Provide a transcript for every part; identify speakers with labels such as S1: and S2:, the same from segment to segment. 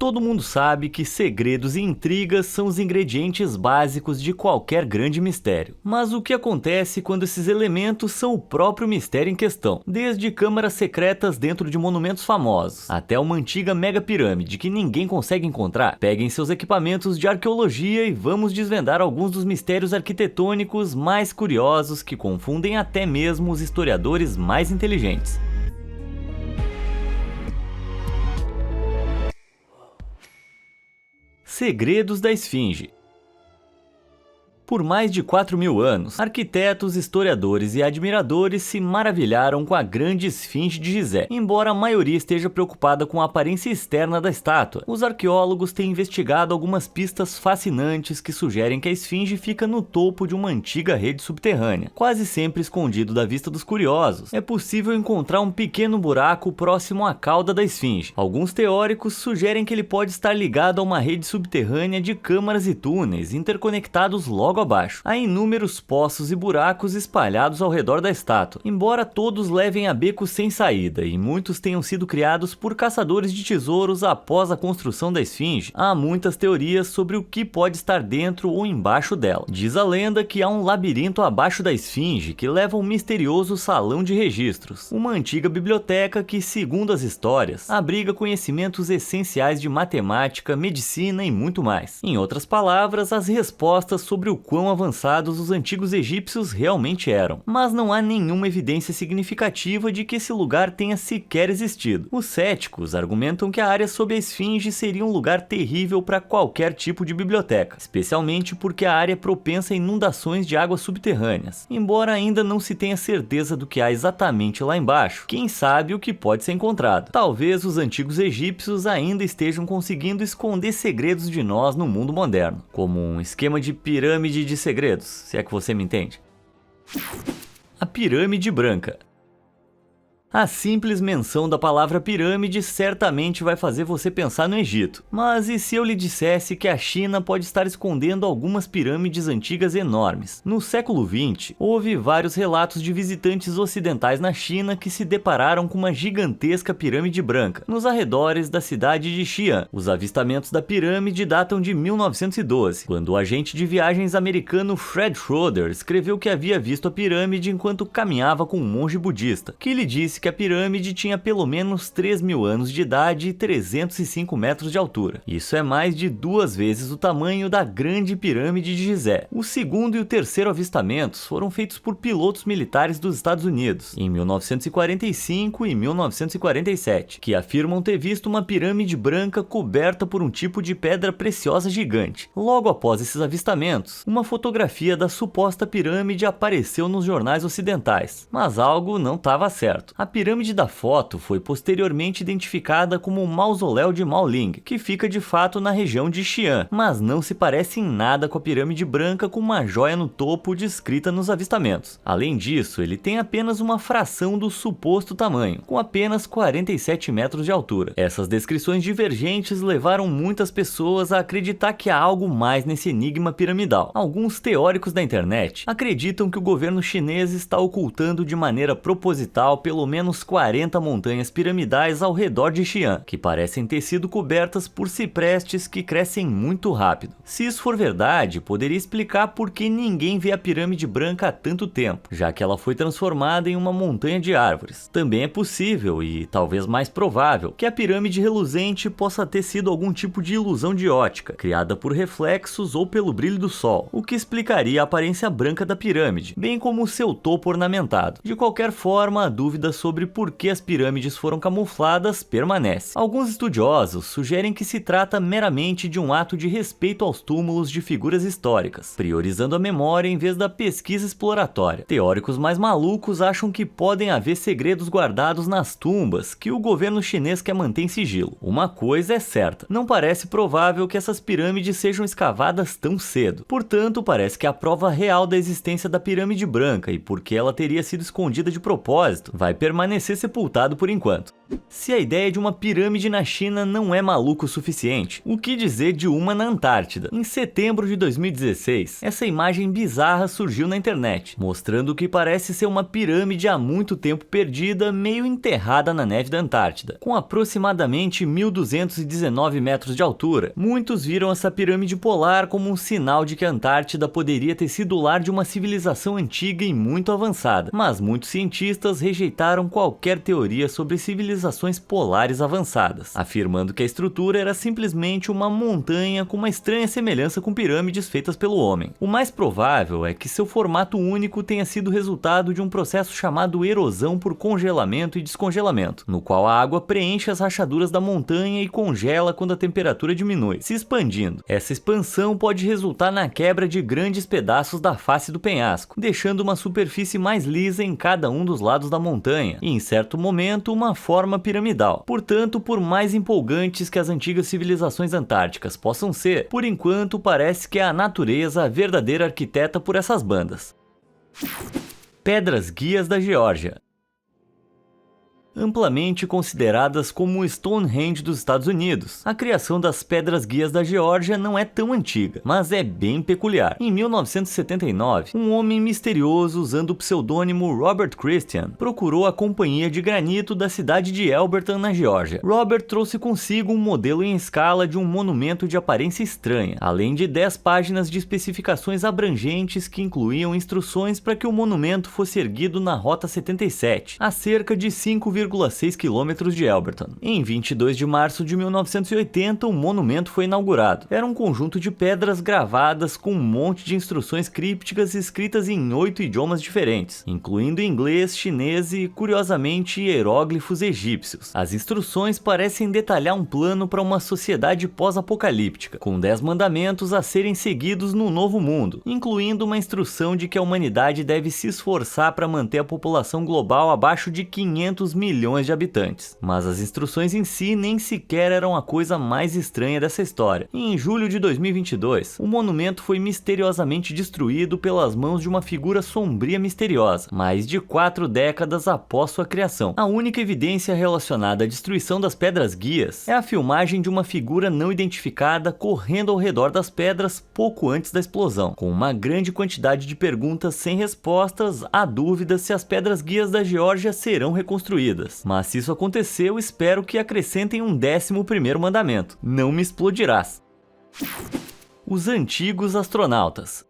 S1: Todo mundo sabe que segredos e intrigas são os ingredientes básicos de qualquer grande mistério. Mas o que acontece quando esses elementos são o próprio mistério em questão? Desde câmaras secretas dentro de monumentos famosos, até uma antiga mega pirâmide que ninguém consegue encontrar. Peguem seus equipamentos de arqueologia e vamos desvendar alguns dos mistérios arquitetônicos mais curiosos que confundem até mesmo os historiadores mais inteligentes. Segredos da Esfinge. Por mais de 4.000 anos, arquitetos, historiadores e admiradores se maravilharam com a grande esfinge de Gizé. Embora a maioria esteja preocupada com a aparência externa da estátua, os arqueólogos têm investigado algumas pistas fascinantes que sugerem que a esfinge fica no topo de uma antiga rede subterrânea, quase sempre escondido da vista dos curiosos. É possível encontrar um pequeno buraco próximo à cauda da esfinge. Alguns teóricos sugerem que ele pode estar ligado a uma rede subterrânea de câmaras e túneis interconectados logo abaixo. Há inúmeros poços e buracos espalhados ao redor da estátua, embora todos levem a becos sem saída e muitos tenham sido criados por caçadores de tesouros após a construção da esfinge. Há muitas teorias sobre o que pode estar dentro ou embaixo dela. Diz a lenda que há um labirinto abaixo da esfinge que leva a um misterioso salão de registros, uma antiga biblioteca que, segundo as histórias, abriga conhecimentos essenciais de matemática, medicina e muito mais. Em outras palavras, as respostas sobre o quão avançados os antigos egípcios realmente eram. Mas não há nenhuma evidência significativa de que esse lugar tenha sequer existido. Os céticos argumentam que a área sob a esfinge seria um lugar terrível para qualquer tipo de biblioteca, especialmente porque a área é propensa a inundações de águas subterrâneas. Embora ainda não se tenha certeza do que há exatamente lá embaixo, quem sabe o que pode ser encontrado. Talvez os antigos egípcios ainda estejam conseguindo esconder segredos de nós no mundo moderno, como um esquema de pirâmide de segredos, se é que você me entende. A Pirâmide Branca. A simples menção da palavra pirâmide certamente vai fazer você pensar no Egito. Mas e se eu lhe dissesse que a China pode estar escondendo algumas pirâmides antigas enormes? No século XX, houve vários relatos de visitantes ocidentais na China que se depararam com uma gigantesca pirâmide branca, nos arredores da cidade de Xi'an. Os avistamentos da pirâmide datam de 1912, quando o agente de viagens americano Fred Schroeder escreveu que havia visto a pirâmide enquanto caminhava com um monge budista, que lhe disse que a pirâmide tinha pelo menos 3.000 anos de idade e 305 metros de altura. Isso é mais de 2 vezes o tamanho da Grande Pirâmide de Gizé. O segundo e o terceiro avistamentos foram feitos por pilotos militares dos Estados Unidos, em 1945 e 1947, que afirmam ter visto uma pirâmide branca coberta por um tipo de pedra preciosa gigante. Logo após esses avistamentos, uma fotografia da suposta pirâmide apareceu nos jornais ocidentais, mas algo não estava certo. A pirâmide da foto foi posteriormente identificada como o Mausoléu de Maoling, que fica de fato na região de Xi'an, mas não se parece em nada com a pirâmide branca com uma joia no topo descrita nos avistamentos. Além disso, ele tem apenas uma fração do suposto tamanho, com apenas 47 metros de altura. Essas descrições divergentes levaram muitas pessoas a acreditar que há algo mais nesse enigma piramidal. Alguns teóricos da internet acreditam que o governo chinês está ocultando de maneira proposital pelo menos 40 montanhas piramidais ao redor de Xi'an, que parecem ter sido cobertas por ciprestes que crescem muito rápido. Se isso for verdade, poderia explicar por que ninguém vê a pirâmide branca há tanto tempo, já que ela foi transformada em uma montanha de árvores. Também é possível, e talvez mais provável, que a pirâmide reluzente possa ter sido algum tipo de ilusão de ótica, criada por reflexos ou pelo brilho do sol, o que explicaria a aparência branca da pirâmide, bem como o seu topo ornamentado. De qualquer forma, a dúvida sobre por que as pirâmides foram camufladas permanece. Alguns estudiosos sugerem que se trata meramente de um ato de respeito aos túmulos de figuras históricas, priorizando a memória em vez da pesquisa exploratória. Teóricos mais malucos acham que podem haver segredos guardados nas tumbas que o governo chinês quer manter em sigilo. Uma coisa é certa, não parece provável que essas pirâmides sejam escavadas tão cedo. Portanto, parece que a prova real da existência da pirâmide branca e por que ela teria sido escondida de propósito vai permanecer permanecer sepultado por enquanto. Se a ideia de uma pirâmide na China não é maluco o suficiente, o que dizer de uma na Antártida? Em setembro de 2016, essa imagem bizarra surgiu na internet, mostrando o que parece ser uma pirâmide há muito tempo perdida, meio enterrada na neve da Antártida. Com aproximadamente 1.219 metros de altura, muitos viram essa pirâmide polar como um sinal de que a Antártida poderia ter sido o lar de uma civilização antiga e muito avançada, mas muitos cientistas rejeitaram qualquer teoria sobre civilizações polares avançadas, afirmando que a estrutura era simplesmente uma montanha com uma estranha semelhança com pirâmides feitas pelo homem. O mais provável é que seu formato único tenha sido resultado de um processo chamado erosão por congelamento e descongelamento, no qual a água preenche as rachaduras da montanha e congela quando a temperatura diminui, se expandindo. Essa expansão pode resultar na quebra de grandes pedaços da face do penhasco, deixando uma superfície mais lisa em cada um dos lados da montanha, e em certo momento uma forma piramidal. Portanto, por mais empolgantes que as antigas civilizações antárticas possam ser, por enquanto parece que é a natureza a verdadeira arquiteta por essas bandas. Pedras guias da Geórgia. Amplamente consideradas como o Stonehenge dos Estados Unidos, a criação das pedras guias da Geórgia não é tão antiga, mas é bem peculiar. Em 1979, um homem misterioso usando o pseudônimo Robert Christian procurou a companhia de granito da cidade de Elberton, na Geórgia. Robert trouxe consigo um modelo em escala de um monumento de aparência estranha, além de 10 páginas de especificações abrangentes que incluíam instruções para que o monumento fosse erguido na Rota 77, a cerca de 5,6 km de Elberton. Em 22 de março de 1980, o monumento foi inaugurado. Era um conjunto de pedras gravadas com um monte de instruções crípticas escritas em 8 idiomas diferentes, incluindo inglês, chinês e, curiosamente, hieróglifos egípcios. As instruções parecem detalhar um plano para uma sociedade pós-apocalíptica, com 10 mandamentos a serem seguidos no Novo Mundo, incluindo uma instrução de que a humanidade deve se esforçar para manter a população global abaixo de 500 milhões de habitantes. Mas as instruções em si nem sequer eram a coisa mais estranha dessa história. E em julho de 2022, o monumento foi misteriosamente destruído pelas mãos de uma figura sombria misteriosa, mais de 4 décadas após sua criação. A única evidência relacionada à destruição das pedras guias é a filmagem de uma figura não identificada correndo ao redor das pedras pouco antes da explosão. Com uma grande quantidade de perguntas sem respostas, há dúvidas se as pedras guias da Geórgia serão reconstruídas. Mas se isso acontecer, eu espero que acrescentem um 11º mandamento: não me explodirás. Os antigos astronautas.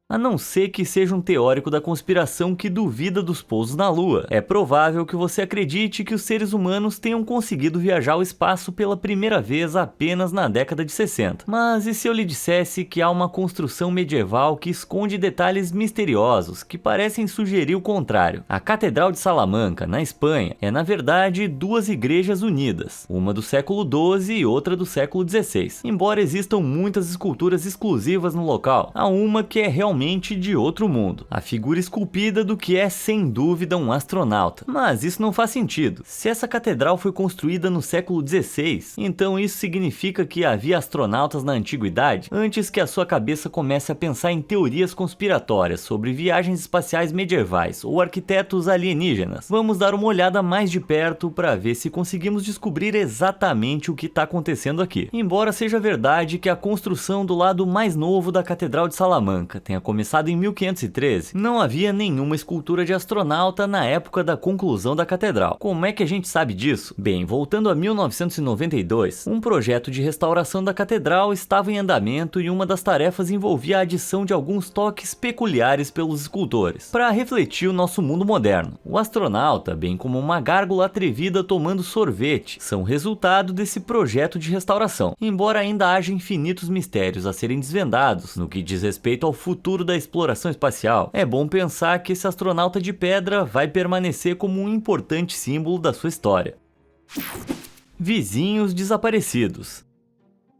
S1: A não ser que seja um teórico da conspiração que duvida dos pousos na Lua, é provável que você acredite que os seres humanos tenham conseguido viajar ao espaço pela primeira vez apenas na década de 60. Mas e se eu lhe dissesse que há uma construção medieval que esconde detalhes misteriosos que parecem sugerir o contrário? A Catedral de Salamanca, na Espanha, é na verdade 2 igrejas unidas, uma do século XII e outra do século XVI. Embora existam muitas esculturas exclusivas no local, há uma que é realmente de outro mundo, a figura esculpida do que é sem dúvida um astronauta. Mas isso não faz sentido. Se essa catedral foi construída no século XVI, então isso significa que havia astronautas na antiguidade? Antes que a sua cabeça comece a pensar em teorias conspiratórias sobre viagens espaciais medievais ou arquitetos alienígenas, vamos dar uma olhada mais de perto para ver se conseguimos descobrir exatamente o que está acontecendo aqui. Embora seja verdade que a construção do lado mais novo da Catedral de Salamanca tenha começado em 1513, não havia nenhuma escultura de astronauta na época da conclusão da catedral. Como é que a gente sabe disso? Bem, voltando a 1992, um projeto de restauração da catedral estava em andamento e uma das tarefas envolvia a adição de alguns toques peculiares pelos escultores, para refletir o nosso mundo moderno. O astronauta, bem como uma gárgula atrevida tomando sorvete, são resultado desse projeto de restauração. Embora ainda haja infinitos mistérios a serem desvendados no que diz respeito ao futuro da exploração espacial, é bom pensar que esse astronauta de pedra vai permanecer como um importante símbolo da sua história. Vizinhos desaparecidos.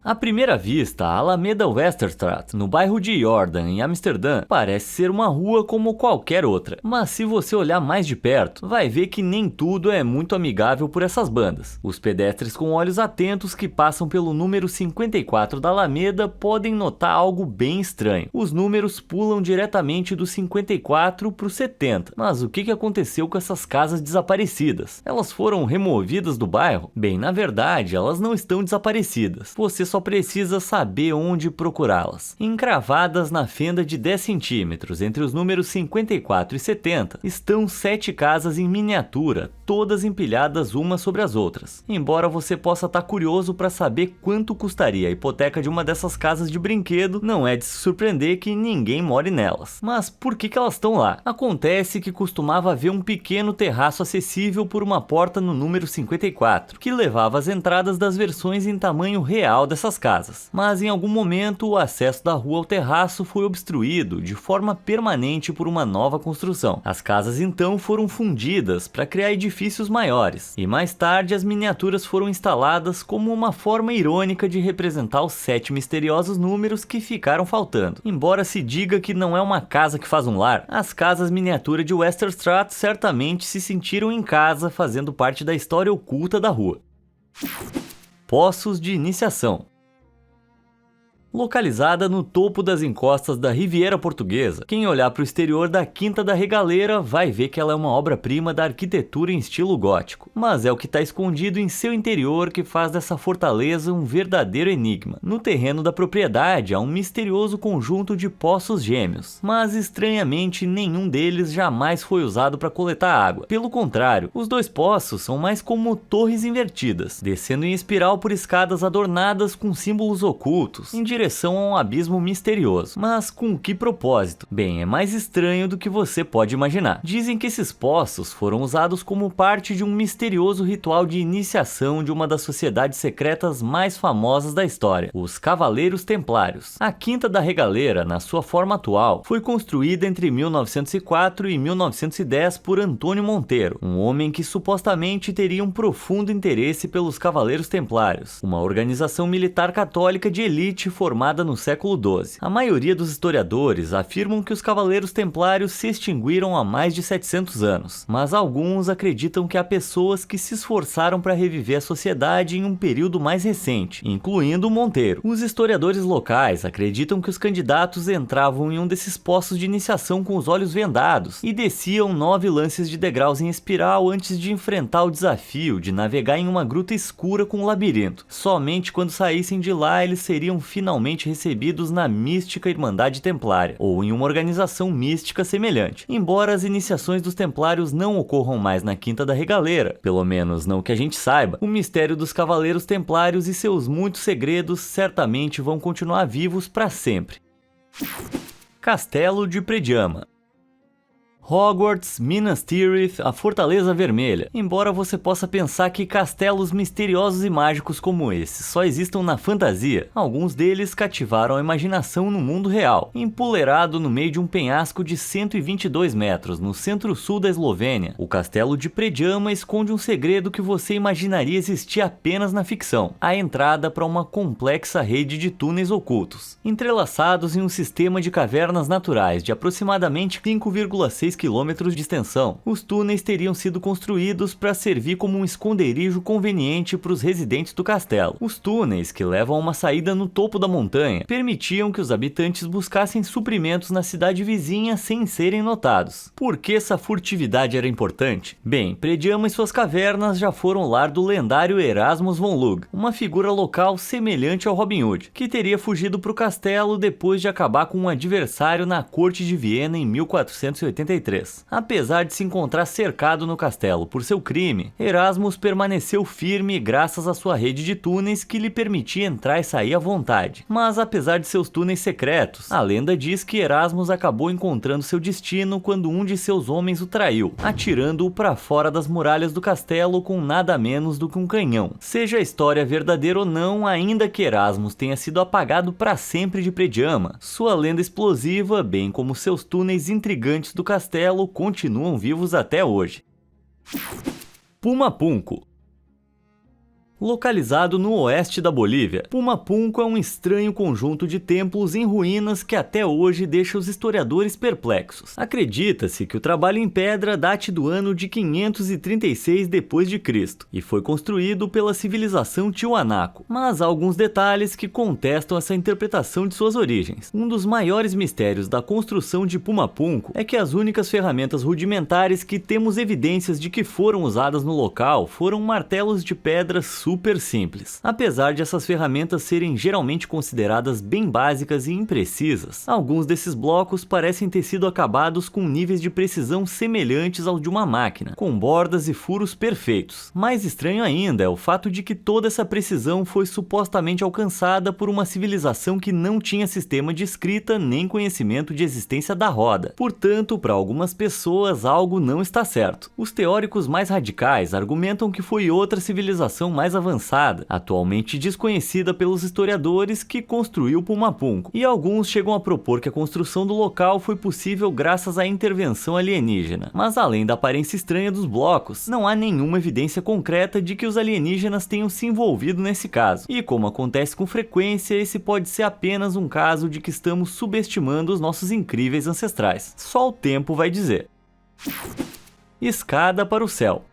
S1: À primeira vista, a Alameda Westerstraat, no bairro de Jordan, em Amsterdã, parece ser uma rua como qualquer outra. Mas se você olhar mais de perto, vai ver que nem tudo é muito amigável por essas bandas. Os pedestres com olhos atentos que passam pelo número 54 da Alameda podem notar algo bem estranho. Os números pulam diretamente do 54 para o 70. Mas o que aconteceu com essas casas desaparecidas? Elas foram removidas do bairro? Bem, na verdade, elas não estão desaparecidas. Você só precisa saber onde procurá-las. Encravadas na fenda de 10 centímetros entre os números 54 e 70, estão 7 casas em miniatura, todas empilhadas umas sobre as outras. Embora você possa estar curioso para saber quanto custaria a hipoteca de uma dessas casas de brinquedo, não é de se surpreender que ninguém more nelas. Mas por que elas estão lá? Acontece que costumava haver um pequeno terraço acessível por uma porta no número 54, que levava as entradas das versões em tamanho real dessas casas. Mas em algum momento o acesso da rua ao terraço foi obstruído de forma permanente por uma nova construção. As casas então foram fundidas para criar edifícios maiores, e mais tarde as miniaturas foram instaladas como uma forma irônica de representar os 7 misteriosos números que ficaram faltando. Embora se diga que não é uma casa que faz um lar, as casas miniatura de Westerstraat certamente se sentiram em casa fazendo parte da história oculta da rua. Poços de iniciação. Localizada no topo das encostas da Riviera Portuguesa, quem olhar para o exterior da Quinta da Regaleira vai ver que ela é uma obra-prima da arquitetura em estilo gótico. Mas é o que está escondido em seu interior que faz dessa fortaleza um verdadeiro enigma. No terreno da propriedade há um misterioso conjunto de poços gêmeos, mas estranhamente nenhum deles jamais foi usado para coletar água. Pelo contrário, os 2 poços são mais como torres invertidas, descendo em espiral por escadas adornadas com símbolos ocultos, em direção a um abismo misterioso. Mas com que propósito? Bem, é mais estranho do que você pode imaginar. Dizem que esses poços foram usados como parte de um misterioso ritual de iniciação de uma das sociedades secretas mais famosas da história, os Cavaleiros Templários. A Quinta da Regaleira, na sua forma atual, foi construída entre 1904 e 1910 por Antônio Monteiro, um homem que supostamente teria um profundo interesse pelos Cavaleiros Templários, uma organização militar católica de elite formada no século XII. A maioria dos historiadores afirmam que os Cavaleiros Templários se extinguiram há mais de 700 anos, mas alguns acreditam que há pessoas que se esforçaram para reviver a sociedade em um período mais recente, incluindo Monteiro. Os historiadores locais acreditam que os candidatos entravam em um desses poços de iniciação com os olhos vendados e desciam 9 lances de degraus em espiral antes de enfrentar o desafio de navegar em uma gruta escura com um labirinto. Somente quando saíssem de lá eles seriam finalmente recebidos na mística Irmandade Templária, ou em uma organização mística semelhante. Embora as iniciações dos Templários não ocorram mais na Quinta da Regaleira, pelo menos não que a gente saiba, o mistério dos Cavaleiros Templários e seus muitos segredos certamente vão continuar vivos para sempre. Castelo de Prediama. Hogwarts, Minas Tirith, a Fortaleza Vermelha. Embora você possa pensar que castelos misteriosos e mágicos como esses só existam na fantasia, alguns deles cativaram a imaginação no mundo real. Empoleirado no meio de um penhasco de 122 metros no centro-sul da Eslovênia, o Castelo de Prediama esconde um segredo que você imaginaria existir apenas na ficção: a entrada para uma complexa rede de túneis ocultos, entrelaçados em um sistema de cavernas naturais de aproximadamente 5,6 quilômetros de extensão. Os túneis teriam sido construídos para servir como um esconderijo conveniente para os residentes do castelo. Os túneis, que levam a uma saída no topo da montanha, permitiam que os habitantes buscassem suprimentos na cidade vizinha sem serem notados. Por que essa furtividade era importante? Bem, Prediama e suas cavernas já foram lar do lendário Erasmus von Lug, uma figura local semelhante ao Robin Hood, que teria fugido para o castelo depois de acabar com um adversário na corte de Viena em 1483. Apesar de se encontrar cercado no castelo por seu crime, Erasmus permaneceu firme graças à sua rede de túneis que lhe permitia entrar e sair à vontade. Mas apesar de seus túneis secretos, a lenda diz que Erasmus acabou encontrando seu destino quando um de seus homens o traiu, atirando-o para fora das muralhas do castelo com nada menos do que um canhão. Seja a história verdadeira ou não, ainda que Erasmus tenha sido apagado para sempre de Prediama, sua lenda explosiva, bem como seus túneis intrigantes do castelo, continuam vivos até hoje. Puma Punku. localizado no oeste da Bolívia. Pumapunco é um estranho conjunto de templos em ruínas que até hoje deixa os historiadores perplexos. Acredita-se que o trabalho em pedra date do ano de 536 d.C. e foi construído pela civilização Tiwanaku, mas há alguns detalhes que contestam essa interpretação de suas origens. Um dos maiores mistérios da construção de Pumapunco é que as únicas ferramentas rudimentares que temos evidências de que foram usadas no local foram martelos de pedra super simples. Apesar de essas ferramentas serem geralmente consideradas bem básicas e imprecisas, alguns desses blocos parecem ter sido acabados com níveis de precisão semelhantes aos de uma máquina, com bordas e furos perfeitos. Mais estranho ainda é o fato de que toda essa precisão foi supostamente alcançada por uma civilização que não tinha sistema de escrita nem conhecimento de existência da roda. Portanto, para algumas pessoas, algo não está certo. Os teóricos mais radicais argumentam que foi outra civilização mais avançada, atualmente desconhecida pelos historiadores, que construiu Pumapunco, e alguns chegam a propor que a construção do local foi possível graças à intervenção alienígena. Mas além da aparência estranha dos blocos, não há nenhuma evidência concreta de que os alienígenas tenham se envolvido nesse caso, e como acontece com frequência, esse pode ser apenas um caso de que estamos subestimando os nossos incríveis ancestrais. Só o tempo vai dizer. Escada para o céu.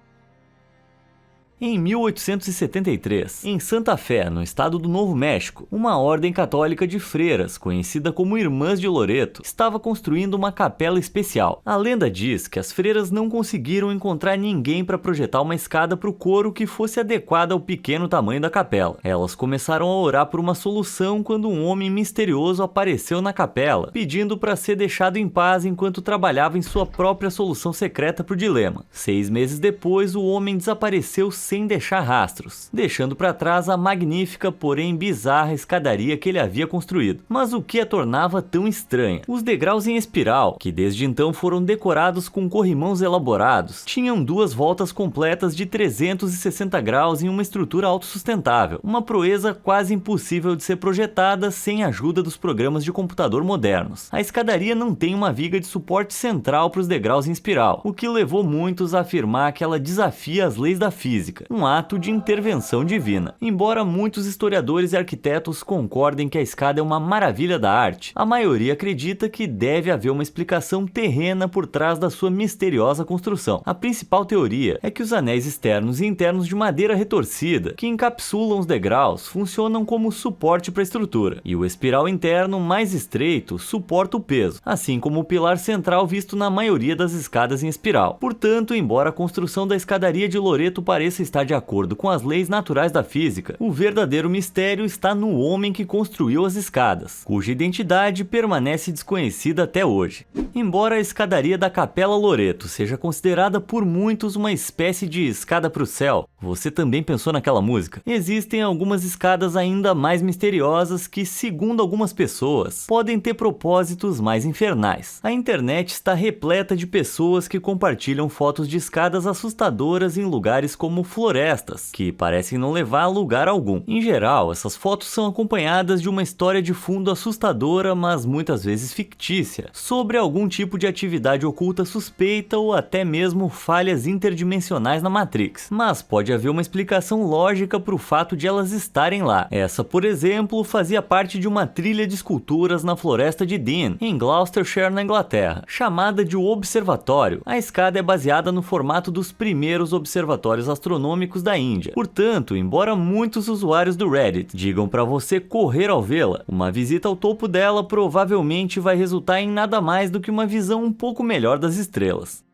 S1: Em 1873, em Santa Fé, no estado do Novo México, uma ordem católica de freiras, conhecida como Irmãs de Loreto, estava construindo uma capela especial. A lenda diz que as freiras não conseguiram encontrar ninguém para projetar uma escada para o coro que fosse adequada ao pequeno tamanho da capela. Elas começaram a orar por uma solução quando um homem misterioso apareceu na capela, pedindo para ser deixado em paz enquanto trabalhava em sua própria solução secreta para o dilema. 6 meses depois, o homem desapareceu sem deixar rastros, deixando para trás a magnífica, porém bizarra escadaria que ele havia construído. Mas o que a tornava tão estranha? Os degraus em espiral, que desde então foram decorados com corrimãos elaborados, tinham 2 voltas completas de 360 graus em uma estrutura autossustentável, uma proeza quase impossível de ser projetada sem a ajuda dos programas de computador modernos. A escadaria não tem uma viga de suporte central para os degraus em espiral, o que levou muitos a afirmar que ela desafia as leis da física, um ato de intervenção divina. Embora muitos historiadores e arquitetos concordem que a escada é uma maravilha da arte, a maioria acredita que deve haver uma explicação terrena por trás da sua misteriosa construção. A principal teoria é que os anéis externos e internos de madeira retorcida, que encapsulam os degraus, funcionam como suporte para a estrutura, e o espiral interno mais estreito suporta o peso, assim como o pilar central visto na maioria das escadas em espiral. Portanto, embora a construção da escadaria de Loreto pareça estar de acordo com as leis naturais da física, o verdadeiro mistério está no homem que construiu as escadas, cuja identidade permanece desconhecida até hoje. Embora a escadaria da Capela Loreto seja considerada por muitos uma espécie de escada para o céu, você também pensou naquela música? Existem algumas escadas ainda mais misteriosas que, segundo algumas pessoas, podem ter propósitos mais infernais. A internet está repleta de pessoas que compartilham fotos de escadas assustadoras em lugares como florestas, que parecem não levar a lugar algum. Em geral, essas fotos são acompanhadas de uma história de fundo assustadora, mas muitas vezes fictícia, sobre algum tipo de atividade oculta suspeita ou até mesmo falhas interdimensionais na Matrix. Mas pode haver uma explicação lógica para o fato de elas estarem lá. Essa, por exemplo, fazia parte de uma trilha de esculturas na floresta de Dean, em Gloucestershire, na Inglaterra, chamada de O Observatório. A escada é baseada no formato dos primeiros observatórios astronômicos da Índia. Portanto, embora muitos usuários do Reddit digam para você correr ao vê-la, uma visita ao topo dela provavelmente vai resultar em nada mais do que uma visão um pouco melhor das estrelas.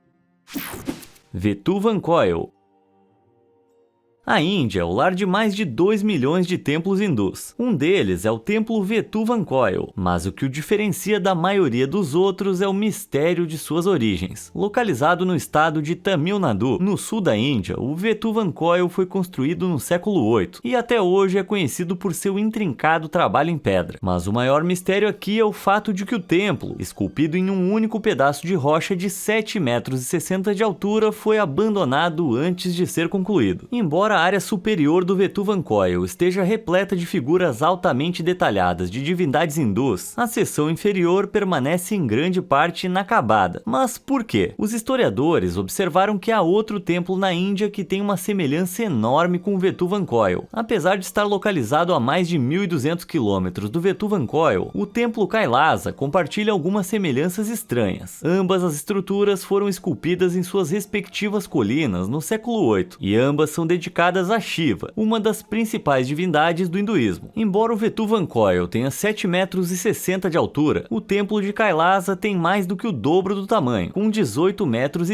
S1: Vetuvancoil. A Índia é o lar de mais de 2 milhões de templos hindus. Um deles é o templo Vetuvancoil, mas o que o diferencia da maioria dos outros é o mistério de suas origens. Localizado no estado de Tamil Nadu, no sul da Índia, o Vetuvancoil foi construído no século VIII e até hoje é conhecido por seu intrincado trabalho em pedra. Mas o maior mistério aqui é o fato de que o templo, esculpido em um único pedaço de rocha de 7,60 metros de altura, foi abandonado antes de ser concluído. Embora Embora a área superior do Vetuvancoil esteja repleta de figuras altamente detalhadas de divindades hindus, a seção inferior permanece em grande parte inacabada. Mas por quê? Os historiadores observaram que há outro templo na Índia que tem uma semelhança enorme com o Vetuvancoil. Apesar de estar localizado a mais de 1.200 quilômetros do Vetuvancoil, o templo Kailasa compartilha algumas semelhanças estranhas. Ambas as estruturas foram esculpidas em suas respectivas colinas no século VIII, e ambas são dedicadas a Shiva, uma das principais divindades do hinduísmo. Embora o Vetuvancoil tenha 7,60 metros de altura, o templo de Kailasa tem mais do que o dobro do tamanho, com 18,30 metros.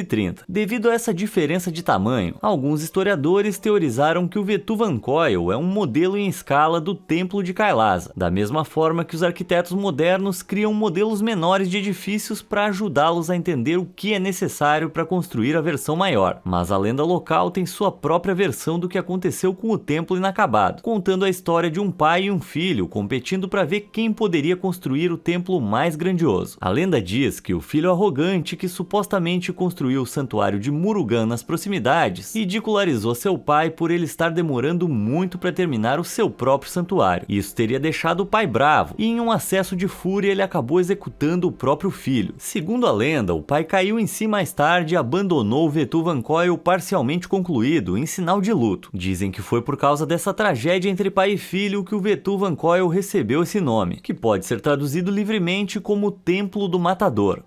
S1: Devido a essa diferença de tamanho, alguns historiadores teorizaram que o Vetuvancoil é um modelo em escala do templo de Kailasa, da mesma forma que os arquitetos modernos criam modelos menores de edifícios para ajudá-los a entender o que é necessário para construir a versão maior. Mas a lenda local tem sua própria versão do que aconteceu com o templo inacabado, contando a história de um pai e um filho competindo para ver quem poderia construir o templo mais grandioso. A lenda diz que o filho arrogante que supostamente construiu o santuário de Murugan nas proximidades ridicularizou seu pai por ele estar demorando muito para terminar o seu próprio santuário. Isso teria deixado o pai bravo, e em um acesso de fúria ele acabou executando o próprio filho. Segundo a lenda, o pai caiu em si mais tarde e abandonou o Vetuvancoil parcialmente concluído, em sinal de luto. Dizem que foi por causa dessa tragédia entre pai e filho que o Vetuvancoil recebeu esse nome, que pode ser traduzido livremente como Templo do Matador.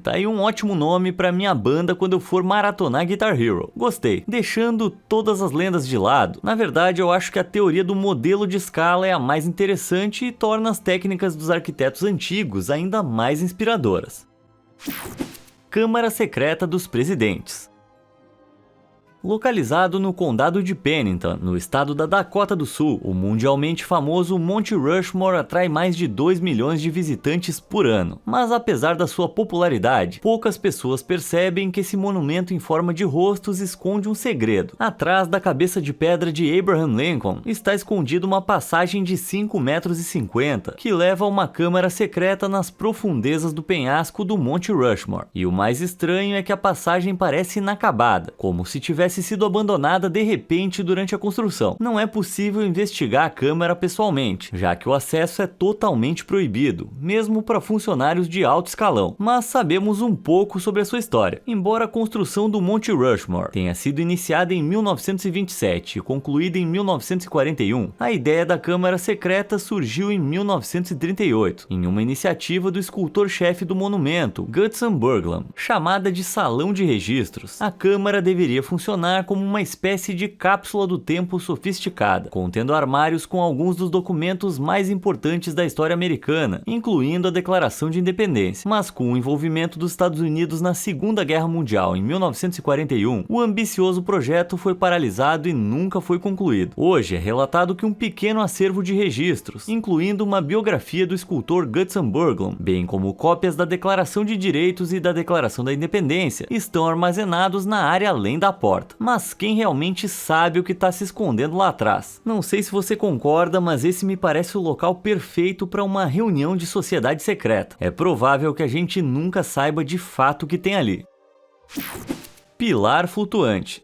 S1: Tá aí um ótimo nome pra minha banda quando eu for maratonar Guitar Hero. Gostei. Deixando todas as lendas de lado, na verdade eu acho que a teoria do modelo de escala é a mais interessante e torna as técnicas dos arquitetos antigos ainda mais inspiradoras. Câmara Secreta dos Presidentes. Localizado no condado de Pennington, no estado da Dakota do Sul, o mundialmente famoso Monte Rushmore atrai mais de 2 milhões de visitantes por ano. Mas apesar da sua popularidade, poucas pessoas percebem que esse monumento em forma de rostos esconde um segredo. Atrás da cabeça de pedra de Abraham Lincoln está escondida uma passagem de 5,50 metros que leva a uma câmara secreta nas profundezas do penhasco do Monte Rushmore. E o mais estranho é que a passagem parece inacabada, como se tivesse sido abandonada de repente durante a construção. Não é possível investigar a câmara pessoalmente, já que o acesso é totalmente proibido, mesmo para funcionários de alto escalão, mas sabemos um pouco sobre a sua história. Embora a construção do Monte Rushmore tenha sido iniciada em 1927 e concluída em 1941, a ideia da câmara secreta surgiu em 1938, em uma iniciativa do escultor-chefe do monumento, Gutzon Borglum, chamada de Salão de Registros. A câmara deveria funcionar como uma espécie de cápsula do tempo sofisticada, contendo armários com alguns dos documentos mais importantes da história americana, incluindo a Declaração de Independência. Mas com o envolvimento dos Estados Unidos na Segunda Guerra Mundial em 1941, o ambicioso projeto foi paralisado e nunca foi concluído. Hoje é relatado que um pequeno acervo de registros, incluindo uma biografia do escultor Gutzon Borglum, bem como cópias da Declaração de Direitos e da Declaração da Independência, estão armazenados na área além da porta. Mas quem realmente sabe o que está se escondendo lá atrás? Não sei se você concorda, mas esse me parece o local perfeito para uma reunião de sociedade secreta. É provável que a gente nunca saiba de fato o que tem ali. Pilar flutuante.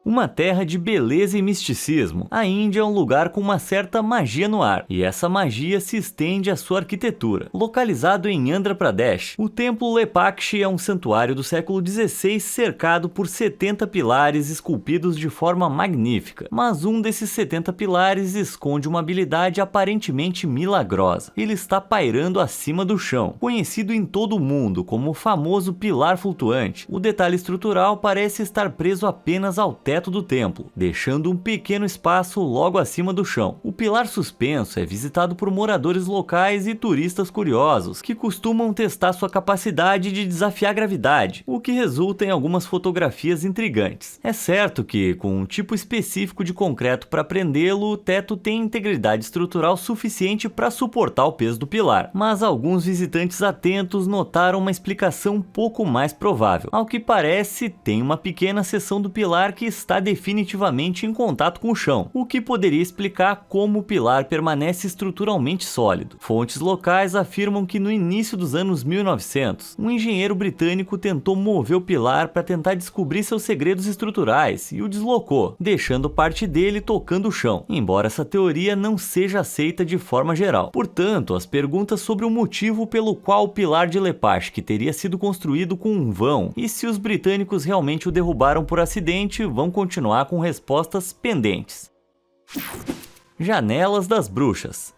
S1: Uma terra de beleza e misticismo, a Índia é um lugar com uma certa magia no ar, e essa magia se estende à sua arquitetura. Localizado em Andhra Pradesh, o templo Lepakshi é um santuário do século XVI cercado por 70 pilares esculpidos de forma magnífica, mas um desses 70 pilares esconde uma habilidade aparentemente milagrosa. Ele está pairando acima do chão. Conhecido em todo o mundo como o famoso pilar flutuante, o detalhe estrutural parece estar preso apenas ao teto do templo, deixando um pequeno espaço logo acima do chão. O pilar suspenso é visitado por moradores locais e turistas curiosos, que costumam testar sua capacidade de desafiar a gravidade, o que resulta em algumas fotografias intrigantes. É certo que, com um tipo específico de concreto para prendê-lo, o teto tem integridade estrutural suficiente para suportar o peso do pilar, mas alguns visitantes atentos notaram uma explicação um pouco mais provável. Ao que parece, tem uma pequena seção do pilar que está definitivamente em contato com o chão, o que poderia explicar como o pilar permanece estruturalmente sólido. Fontes locais afirmam que no início dos anos 1900, um engenheiro britânico tentou mover o pilar para tentar descobrir seus segredos estruturais e o deslocou, deixando parte dele tocando o chão, embora essa teoria não seja aceita de forma geral. Portanto, as perguntas sobre o motivo pelo qual o pilar de Lepach teria sido construído com um vão e se os britânicos realmente o derrubaram por acidente vão continuar com respostas pendentes. Janelas das Bruxas.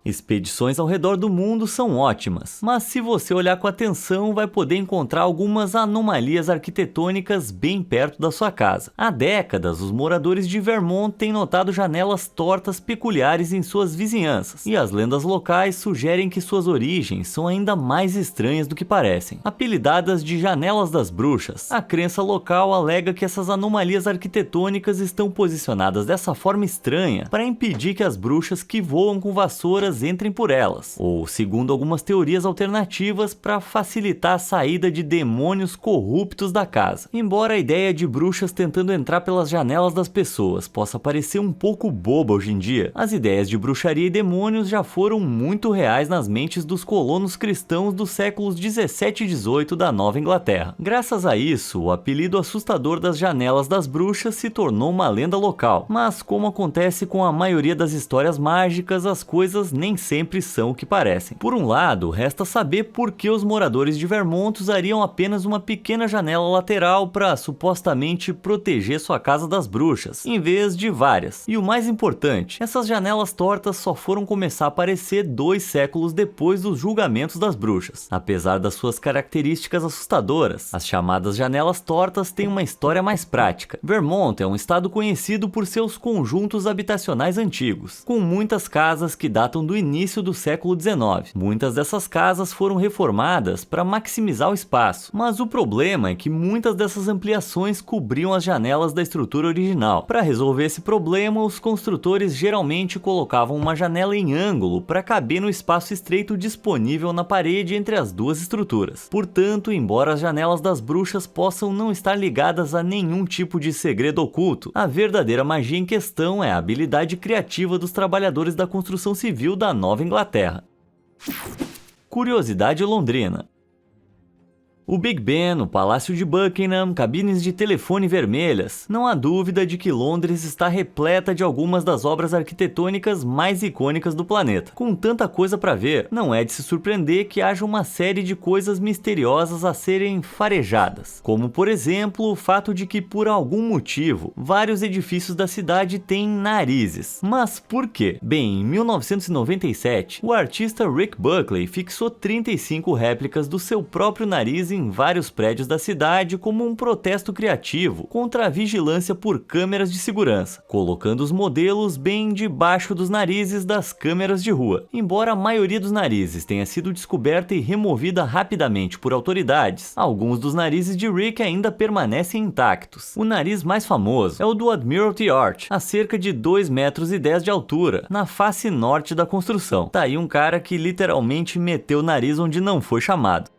S1: Expedições ao redor do mundo são ótimas, mas se você olhar com atenção vai poder encontrar algumas anomalias arquitetônicas bem perto da sua casa. Há décadas, os moradores de Vermont têm notado janelas tortas peculiares em suas vizinhanças, e as lendas locais sugerem que suas origens são ainda mais estranhas do que parecem. Apelidadas de Janelas das Bruxas, a crença local alega que essas anomalias arquitetônicas estão posicionadas dessa forma estranha para impedir que as bruxas que voam com vassouras entrem por elas, ou, segundo algumas teorias alternativas, para facilitar a saída de demônios corruptos da casa. Embora a ideia de bruxas tentando entrar pelas janelas das pessoas possa parecer um pouco boba hoje em dia, as ideias de bruxaria e demônios já foram muito reais nas mentes dos colonos cristãos dos séculos 17 e 18 da Nova Inglaterra. Graças a isso, o apelido assustador das Janelas das Bruxas se tornou uma lenda local, mas como acontece com a maioria das histórias mágicas, as coisas nem sempre são o que parecem. Por um lado, resta saber por que os moradores de Vermont usariam apenas uma pequena janela lateral para supostamente proteger sua casa das bruxas, em vez de várias. E o mais importante, essas janelas tortas só foram começar a aparecer 2 séculos depois dos julgamentos das bruxas. Apesar das suas características assustadoras, as chamadas janelas tortas têm uma história mais prática. Vermont é um estado conhecido por seus conjuntos habitacionais antigos, com muitas casas que datam do início do século XIX. Muitas dessas casas foram reformadas para maximizar o espaço, mas o problema é que muitas dessas ampliações cobriam as janelas da estrutura original. Para resolver esse problema, os construtores geralmente colocavam uma janela em ângulo para caber no espaço estreito disponível na parede entre as duas estruturas. Portanto, embora as janelas das bruxas possam não estar ligadas a nenhum tipo de segredo oculto, a verdadeira magia em questão é a habilidade criativa dos trabalhadores da construção civil da Nova Inglaterra. Curiosidade londrina. O Big Ben, o Palácio de Buckingham, cabines de telefone vermelhas. Não há dúvida de que Londres está repleta de algumas das obras arquitetônicas mais icônicas do planeta. Com tanta coisa para ver, não é de se surpreender que haja uma série de coisas misteriosas a serem farejadas. Como, por exemplo, o fato de que, por algum motivo, vários edifícios da cidade têm narizes. Mas por quê? Bem, em 1997, o artista Rick Buckley fixou 35 réplicas do seu próprio nariz em vários prédios da cidade como um protesto criativo contra a vigilância por câmeras de segurança, colocando os modelos bem debaixo dos narizes das câmeras de rua. Embora a maioria dos narizes tenha sido descoberta e removida rapidamente por autoridades, alguns dos narizes de Rick ainda permanecem intactos. O nariz mais famoso é o do Admiralty Arch, a cerca de 2,10 metros de altura, na face norte da construção. Tá aí um cara que literalmente meteu o nariz onde não foi chamado.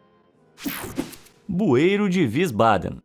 S1: Bueiro de Wiesbaden.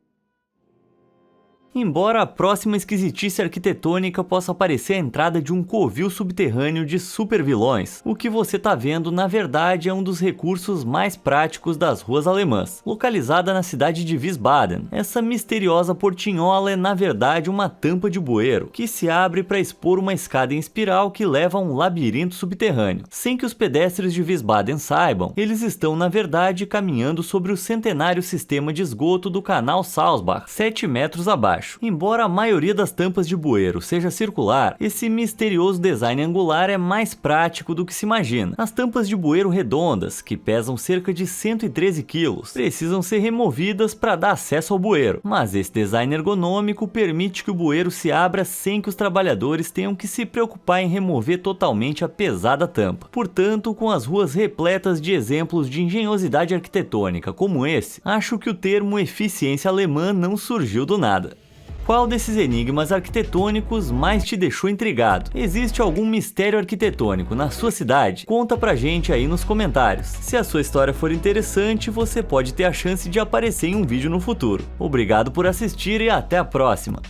S1: Embora a próxima esquisitice arquitetônica possa parecer a entrada de um covil subterrâneo de supervilões, o que você tá vendo na verdade é um dos recursos mais práticos das ruas alemãs. Localizada na cidade de Wiesbaden, essa misteriosa portinhola é na verdade uma tampa de bueiro, que se abre para expor uma escada em espiral que leva a um labirinto subterrâneo. Sem que os pedestres de Wiesbaden saibam, eles estão na verdade caminhando sobre o centenário sistema de esgoto do canal Salzbach, 7 metros abaixo. Embora a maioria das tampas de bueiro seja circular, esse misterioso design angular é mais prático do que se imagina. As tampas de bueiro redondas, que pesam cerca de 113 kg, precisam ser removidas para dar acesso ao bueiro, mas esse design ergonômico permite que o bueiro se abra sem que os trabalhadores tenham que se preocupar em remover totalmente a pesada tampa. Portanto, com as ruas repletas de exemplos de engenhosidade arquitetônica como esse, acho que o termo eficiência alemã não surgiu do nada. Qual desses enigmas arquitetônicos mais te deixou intrigado? Existe algum mistério arquitetônico na sua cidade? Conta pra gente aí nos comentários. Se a sua história for interessante, você pode ter a chance de aparecer em um vídeo no futuro. Obrigado por assistir e até a próxima!